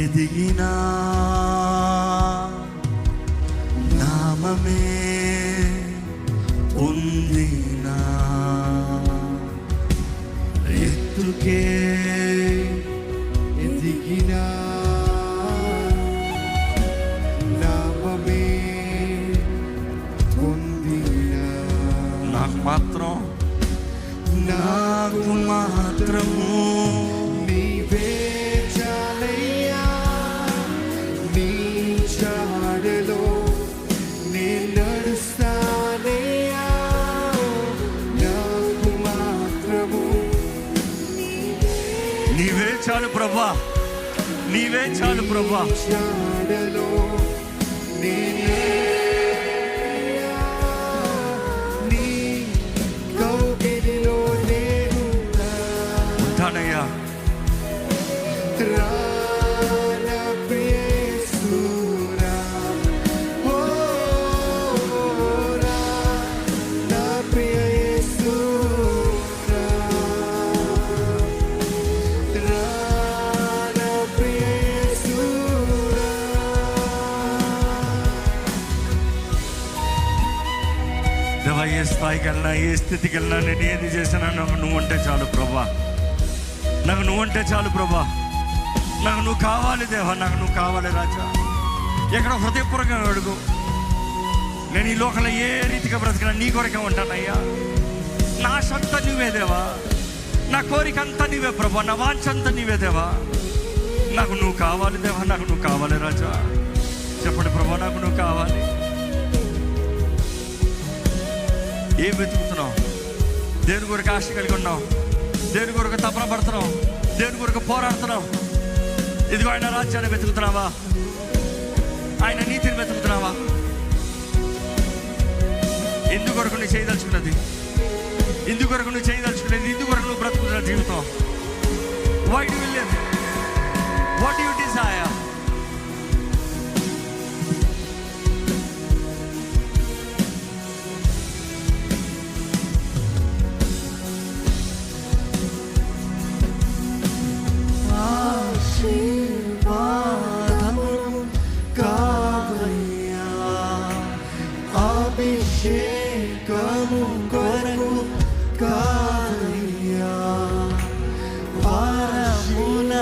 ఎదిగినా నామమే పొందినా ఎత్తుకే ఎదిగినా నామమే పొందినా నాకు మాత్రము నీవే చాలయ్యా. నీ చాడలో నేను నడుస్తానయ్యా. నాకు మాత్రము నీవే చాలు ప్రభా, నీవే చాలు ప్రభా. చాడలో నేను ఉంటానయ్యా. దేవా, ఏ స్థాయికి వెళ్ళినా ఏ స్థితికి వెళ్ళినా నేను ఏది చేసినా నాకు నువ్వు అంటే చాలు ప్రభా. నాకు నువ్వు అంటే చాలు ప్రభా. నాకు నువ్వు కావాలి దేవా, నాకు నువ్వు కావాలి రాజా. ఎక్కడ హృదయపూర్వకంగా అడుగు. నేను ఈ లోకంలో ఏ రీతిగా బ్రతికినా నీ కొరకే ఉంటానయ్యా. నా సొంత నీవే దేవా, నా కోరిక అంతా నీవే ప్రభా, నా వాంఛ అంతా నీవే దేవా. నాకు నువ్వు కావాలి దేవా, నాకు నువ్వు కావాలి రాజా. చెప్పండి ప్రభా, నాకు నువ్వు కావాలి. ఏం వెతుకుతున్నావు? దేని కొరకు ఆశ కలిగి ఉన్నావు? దేని కొరకు తపన పడుతున్నావు? దేని కొరకు పోరాడుతున్నావు? ఇదిగో ఆయన రాజ్యాన్ని వెతుకుతున్నావా? ఆయన నీతిని వెతుకుతున్నావా? ఎందుకొరకు నువ్వు చేయదలుచుకున్నది? ఎందుకొరకు నువ్వు చేయదలుచుకునేది? ఎందుకొరకు నువ్వు బ్రతుకుతున్న జీవితం? Why do you live? What do you desire? అభిషేకము కొరకు కాదయ్యా. వారమున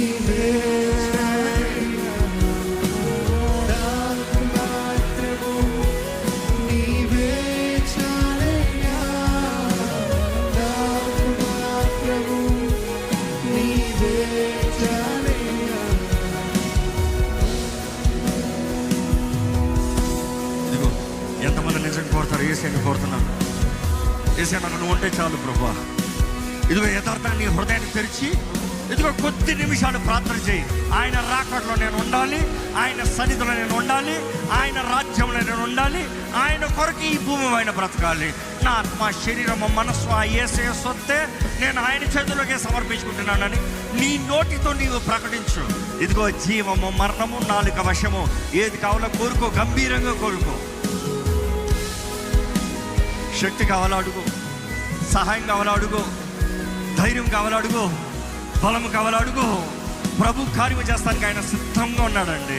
నీవే చాలయ్యా నాకు మాత్రము నీవే చాలయ్యా నాకు మాత్రము నీవే చాలయ్యా. ఇదిగో ఎంతమంది నిజంగా కోరుతారు? ఏసైని కోరుతున్నాను. ఏసై నాకు నువ్వు ఉంటే చాలు ప్రభా. ఇదిగో యథార్థంగా నీ హృదయాన్ని తెరిచి ఇదిగో కొద్ది నిమిషాలు ప్రార్థన చేయి. ఆయన రాకట్లో నేను ఉండాలి, ఆయన సన్నిధిలో నేను ఉండాలి, ఆయన రాజ్యంలో నేను ఉండాలి, ఆయన కొరకు ఈ భూమి ఆయన బ్రతకాలి. నా ఆత్మ శరీరము మనస్సు ఆ యేసయ్య సొత్తే, నేను ఆయన చేతుల్లోకే సమర్పించుకుంటున్నానని నీ నోటితో నీవు ప్రకటించు. ఇదిగో జీవము మరణము నాలుక వశము, ఏది కావాలో కోరుకో, గంభీరంగా కోరుకో. శక్తి కావాలో అడుగు, సహాయం కావాలో అడుగు, ధైర్యం కావాలో అడుగు, బలం కావాలో అడుగు. ప్రభు కార్యం చేస్తానికి ఆయన సిద్ధంగా ఉన్నాడండి.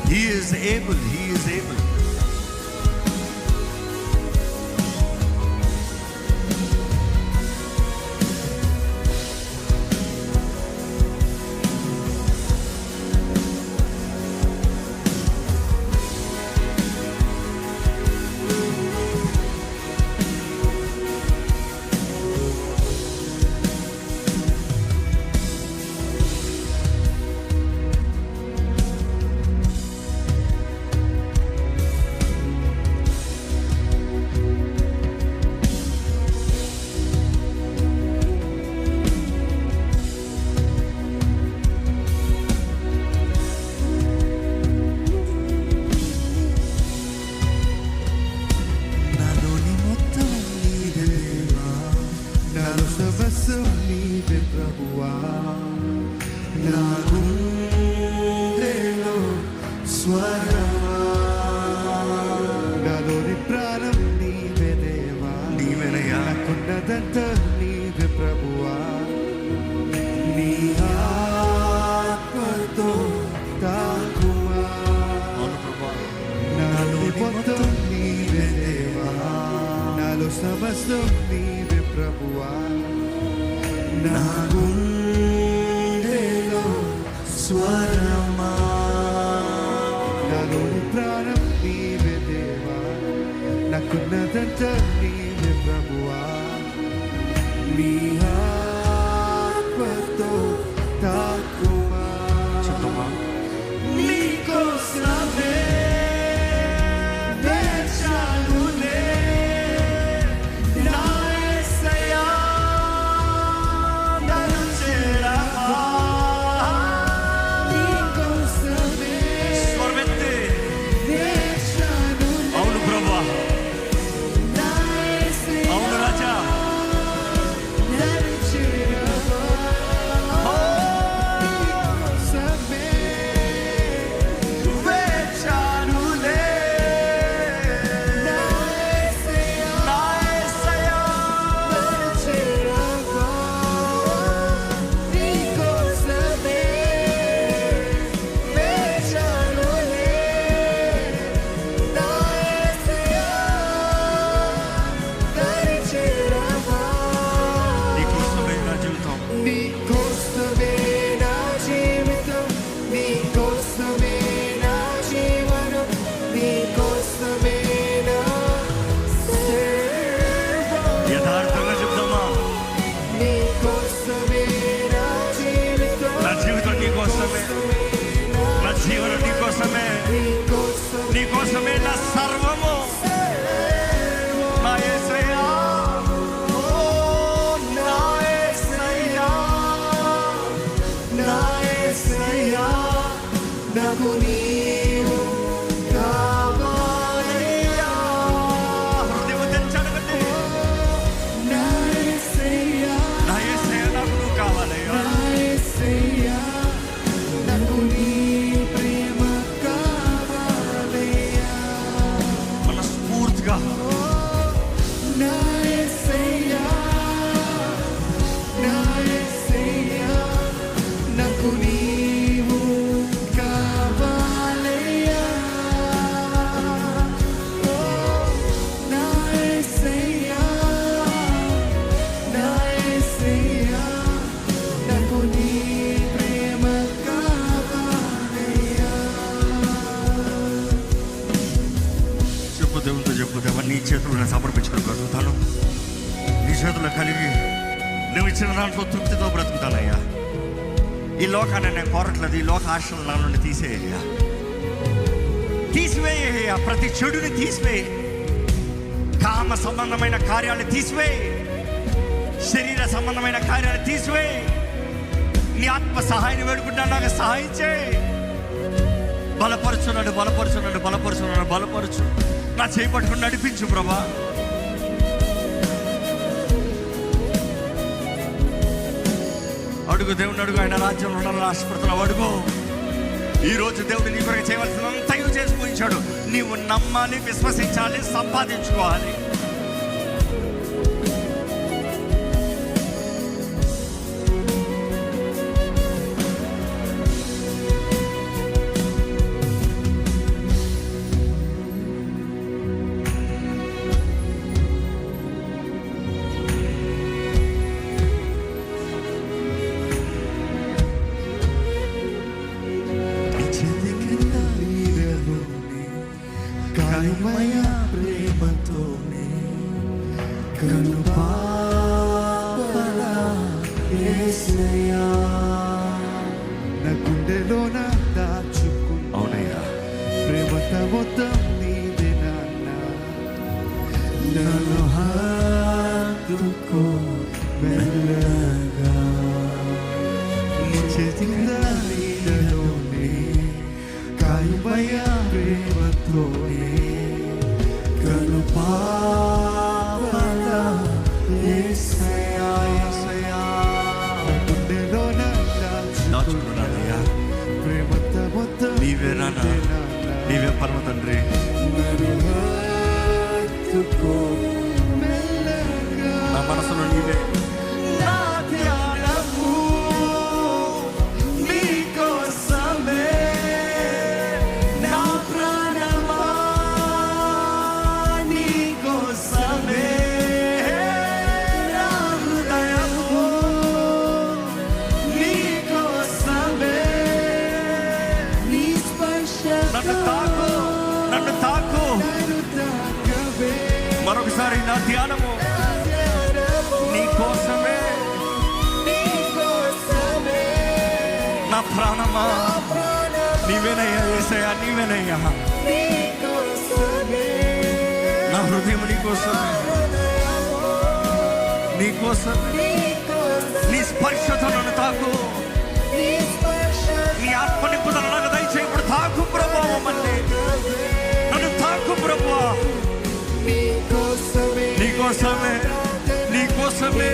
He is able, he is able. నీవే ప్రభువా నా గుండెలో స్వరమా నాలోని ప్రాణం నీవే దేవా నీవేనయ్యా. నాకున్నదంతా నీవే ప్రభువా నీ ఆత్మతో తాకుమా నాలో మొత్తం నీవే దేవా నాలో సమస్తం నీవే ప్రభువా నా గుండెలో స్వరమా నాలోని ప్రాణం నీవే దేవా నాకున్నదంతా నీవే ప్రభువా నీ ఆత్మతో తాకుమా చెప్తామా? నీకోసమే వేచానులే నా యేసయ్యా నన్ను చేరవా నీకోసమే స్వరమెత్తి. వేచానులే అవును ప్రభువా, నా యేసయ్యా అవును రాజా. నన్ను చేరవా నీకోసమే వేచానులే నా యేసయ్యా నా యేసయ్యా. నన్ను చేరవా నీకోసమే వేచానులే నా యేసయ్యా నన్ను చేరవా నీకోసమే నా జీవితం, నీకోసమే నా జీవితం నీకోసమే నా జీవనం నీకోసమే నా సర్వం యథార్థంగా చెప్తామా? నీకోసమే నా జీవితం నా జీవితం నీకోసమే, నా జీవనం నీకోసమే, నీకోసమే నా సర్వము. నా యేసయ్యా, ఓ నా యేసయ్యా, నా యేసయ్యా నాకు నీవు కావాలయ్యా హృదయం తెచ్చడగండి. నా యేసయ్యా నా యేసయ్యా నాకు నువ్వు కావాలయ్యా. నా యేసయ్యా నాకు నీ ప్రేమ కావాలయ్యా మనస్ఫూర్తిగా నా యేసయ్యా నా యేసయ్యా నాకు నీవు కావాలయ్యా నేను సమర్పించుకుని బ్రతుకుతాను. నీ చేతుల్లో కలిగి నువ్వు ఇచ్చిన దాంట్లో తృప్తితో బ్రతుకుతానయ్యా. ఈ లోకాన్ని నేను కోరట్లేదు. ఈ లోక ఆశలు నా నుండి తీసేయ్యా, తీసివేయ్యా. ప్రతి చెడుని తీసివేయి, కామ సంబంధమైన కార్యాలు తీసివేయి, శరీర సంబంధమైన కార్యాలు తీసివేయి. నీ ఆత్మ సహాయాన్ని వేడుకుంటా, నాకు సహాయం చేయి. బలపరచున్నాడు, బలపరచున్నాడు, బలపరచున్నాడు, బలపరచు. నా చేయి పట్టుకుని నడిపించు ప్రభా. అడుగు దేవుని అడుగు. ఆయన రాజ్యంలో ఉండాలని ఆశపడుతున్నావు, అడుగు. ఈరోజు దేవుడు నీ కొరకు చేయవలసినంతయు చేసి పోయించాడు. నీవు నమ్మాలి, విశ్వసించాలి, సంపాదించుకోవాలి. ప్రేమతోనే కను పాపల యేసయ్యా నా గుండెలోన దాచుకున్నా. అవునయ్యా, ప్రేమత మొత్తం నీదే నాన్న. నన్ను హత్తుకో మెల్లగా, నీ చేతి నీడలోనే కాయుమయ్యా ప్రేమతోనే కను పాపల యేసయ్యా. యేసయ్యా నా గుండెలోన దాచుకున్నానయ్యా. ప్రేమత మొత్తం నీవే నాన్న, నీవే పరమ తండ్రి. నా మనసులో నీవే. నా ధ్యానము నీకోసమే, నా ప్రాణమా నీకోసమే, నా హృదయము నీకోసమే. నీ స్పర్శ నన్ను తాకు, నన్ను తాకు. మరొకసారి నా ధ్యానము నీ కోసమే, నా ప్రాణమా నీవేనయ్యా. యేసయ్యా నీవేనయ్యా. నా హృదయం నీ కోసమే, నీ కోసమే. నీ స్పర్శతో నన్ను తాకు, నీ ఆత్మ నింపుదల నాకు దయచేయి. ఇప్పుడు తాకు ప్రభువా, మళ్ళీ నన్ను తాకు ప్రభువా. నీకోసమే, నీకోసమే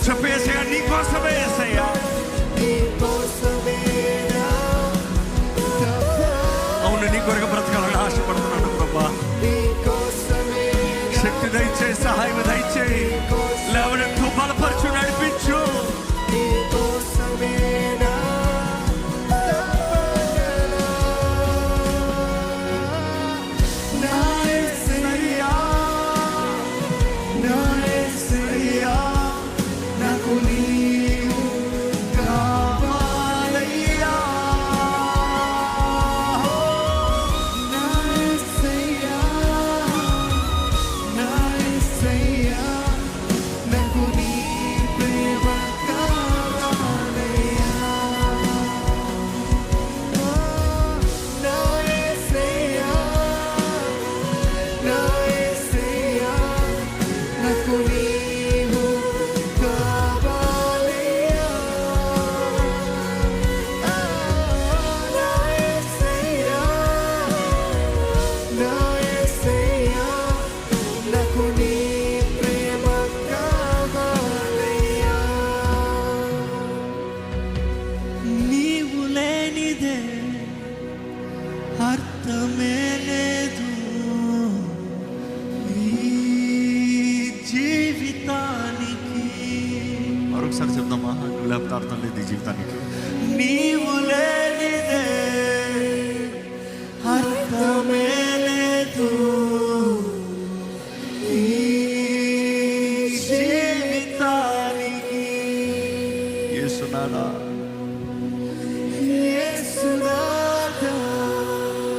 చెప్పేసయ్యా, నీకోసమే యేసయ్యా. అవును, నీ కొరకు బ్రతకాలని ఆశపడుతున్నాను ప్రభా. శక్తి దయచేయి, సహాయం దయచేయి. లేవనెత్తు, బలపరచు, నడిపించు. అర్థమే లేదు ఈ జీవితానికి. మరొకసారి చెప్దామా? నువ్వు లేకపోతే అర్థం లేదు ఈ జీవితానికి. నీవు లేనిదే అర్థమే లేదు ఈ జీవితానికి. యేసునాథా, యేసునాథా,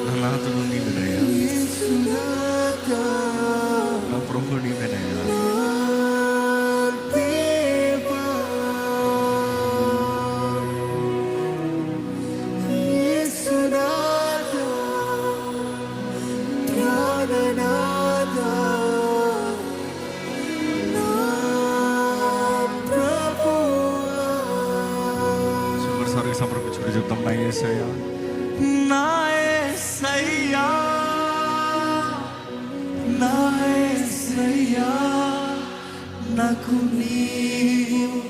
నా నాథుడు నీవేనయ్యా. యేసునాథా, నా ప్రభు యేసయ్యా. నా యేసయ్యా, నా యేసయ్యా, నాకు నీవు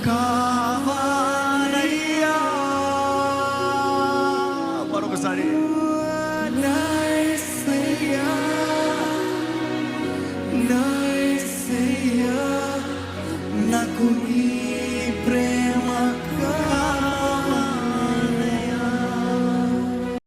కావాలి.